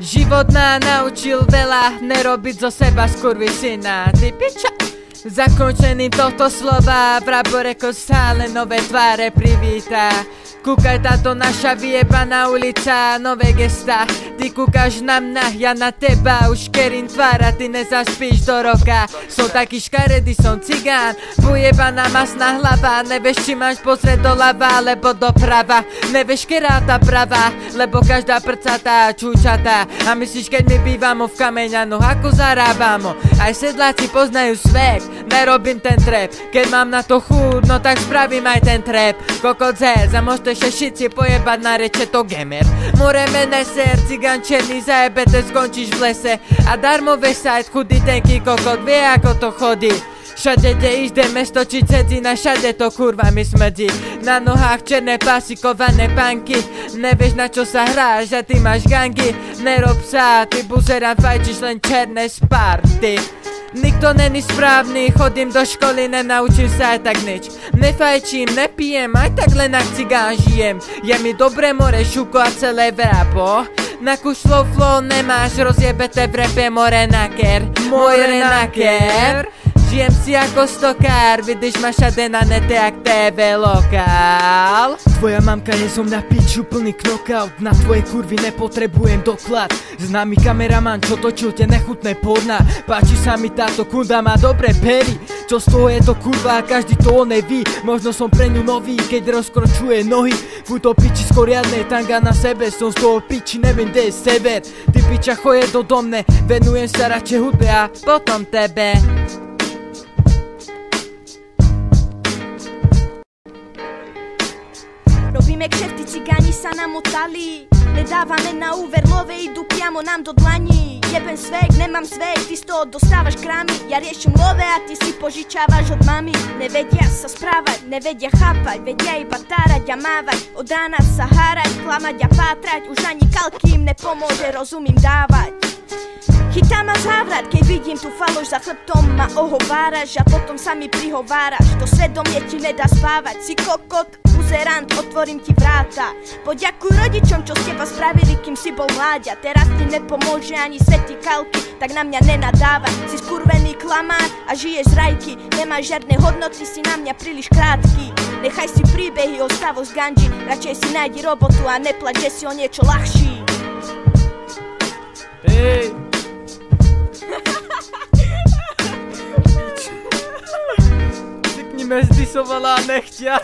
Život ma naučil veľa, nerobiť zo seba skurvisina. Ty piča. Zakončením tohto slova v Raboreko stále nové tváre privíta. Kúkaj, táto naša vyjebaná ulica, nové gesta. Ty kúkaš na mňa, ja na teba. Už kerím tvára, ty nezaspíš do roka. Som taký škaredý, som cigán. Pojebaná masná hlava. Nevieš, či máš pozrieť doľava alebo doprava. Nevieš, kerá tá pravá, lebo každá prcatá čúčatá. A myslíš, keď my bývamo v kameňanu, ako zarábamo? Aj sedláci poznajú svet, nerobím ten trap. Keď mám na to chuť, no tak spravím aj ten trap. Kokot zez, a môžete šici pojebať na reče to gamer. More meneser, cigán černý, zajebete, skončíš v lese. A darmové sajt, chudý tenký kokot, vie ako to chodí. Všade kde ide mesto či cedzina, všade to kurva mi smrdí. Na nohách černé pasikované panky. Nevieš na čo sa hráš a ty máš gangy. Nerob sa, ty buzerám, fajčíš len černé sparty. Nikto není správny, chodím do školy, nenaučím sa aj tak nič. Nefajčím, nepijem, aj tak len ak cigán žijem. Je mi dobre more, šuko a celé vrapo. Na kus flow nemáš, rozjebete v repe more naker. More naker. Žijem si ako stokár, vidíš ma všade na nete jak TV lokál. Tvoja mamka je som na piču plný knockout. Na tvoje kurvy nepotrebujem doklad. Známy kameraman, čo točil tie nechutné porná. Páči sa mi táto kunda, má dobré pery. Čo z toho je to kurva, každý to on ví. Možno som pre ňu nový, keď rozkročuje nohy. Fúto piči skoriadnej, tanga na sebe. Som z toho piči, neviem kde je sever. Ty piča choje do mne, venujem sa radšej hudbe a potom tebe. Robíme kšefty, cigáni sa namotali. Nedávame na úver, love idú priamo nám do dlaní. Jebem svek, nemám svek, ty z toho dostávaš krámy. Ja riešim love a ty si požičávaš od mami. Nevedia sa správať, nevedia chápať, vedia iba tárať a mávať. Od rána sa hárať, klamať a pátrať. Už ani kalky im nepomôže, rozumím dávať. Chytá ma závrat, keď vidím tu faloš za chrbtom, ma ohováraš a potom sa mi prihováraš. To svedomie ti nedá spávať, si kokot, buzerant, otvorím ti vráta. Poďakuj rodičom, čo z teba spravili, kým si bol mláďa. Teraz ti nepomôže ani svetý kalky, tak na mňa nenadávaj. Si skurvený klamár a žiješ z rajky, nemáš žiadne hodnoty, si na mňa príliš krátky. Nechaj si príbehy o stavoch z ganži, radšej si nájdi robotu a neplač, že si o niečo ľahší. Hej! Pěkně me zdisovala a nechtěla.